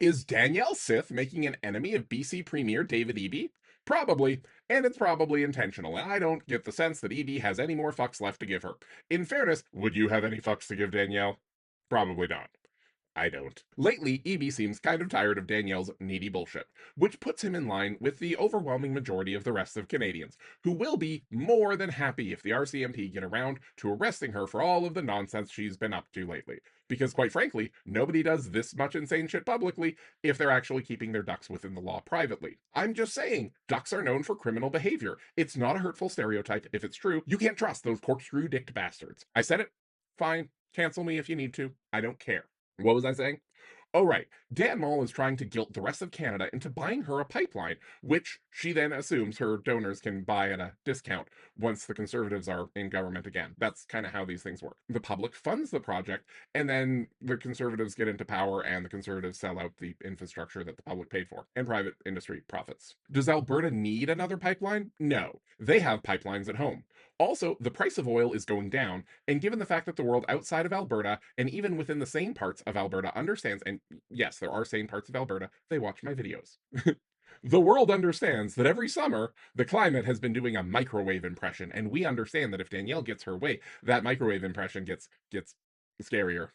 Is Danielle Sith making an enemy of BC Premier David Eby? Probably, and it's probably intentional, and I don't get the sense that Eby has any more fucks left to give her. In fairness, would you have any fucks to give Danielle? Probably not. I don't. Lately, Eby seems kind of tired of Danielle's needy bullshit, which puts him in line with the overwhelming majority of the rest of Canadians, who will be more than happy if the RCMP get around to arresting her for all of the nonsense she's been up to lately. Because, quite frankly, nobody does this much insane shit publicly if they're actually keeping their ducks within the law privately. I'm just saying, ducks are known for criminal behavior. It's not a hurtful stereotype if it's true. You can't trust those corkscrew dicked bastards. I said it. Fine. Cancel me if you need to. I don't care. What was I saying? Oh, right. Dan Mall is trying to guilt the rest of Canada into buying her a pipeline, which she then assumes her donors can buy at a discount once the Conservatives are in government again. That's kind of how these things work. The public funds the project, and then the Conservatives get into power, and the Conservatives sell out the infrastructure that the public paid for, and private industry profits. Does Alberta need another pipeline? No. They have pipelines at home. Also, the price of oil is going down, and given the fact that the world outside of Alberta, and even within the same parts of Alberta, understands, and yes, there are sane parts of Alberta, they watch my videos. The world understands that every summer the climate has been doing a microwave impression, and we understand that if Danielle gets her way, that microwave impression gets scarier.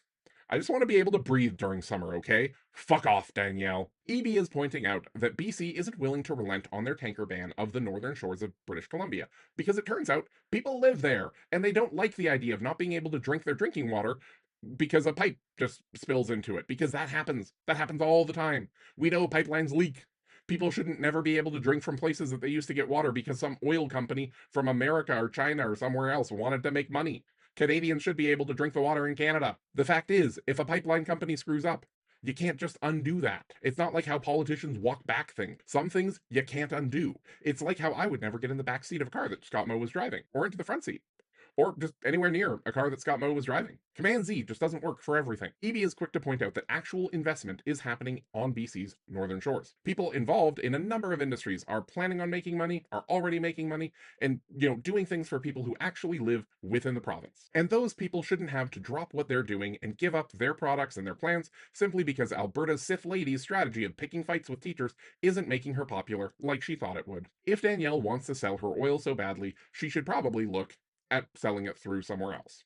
I just want to be able to breathe during summer, okay? Fuck off, Danielle. EB is pointing out that BC isn't willing to relent on their tanker ban of the northern shores of British Columbia, because it turns out people live there, and they don't like the idea of not being able to drink their drinking water because a pipe just spills into it, because that happens. That happens all the time. We know pipelines leak. People shouldn't never be able to drink from places that they used to get water because some oil company from America or China or somewhere else wanted to make money. Canadians should be able to drink the water in Canada. The fact is, if a pipeline company screws up, you can't just undo that. It's not like how politicians walk back things. Some things you can't undo. It's like how I would never get in the back seat of a car that Scott Moe was driving, or into the front seat, or just anywhere near a car that Scott Moe was driving. Command Z just doesn't work for everything. EB is quick to point out that actual investment is happening on BC's northern shores. People involved in a number of industries are planning on making money, are already making money, and doing things for people who actually live within the province. And those people shouldn't have to drop what they're doing and give up their products and their plans simply because Alberta's Sith lady's strategy of picking fights with teachers isn't making her popular like she thought it would. If Danielle wants to sell her oil so badly, she should probably look at selling it through somewhere else.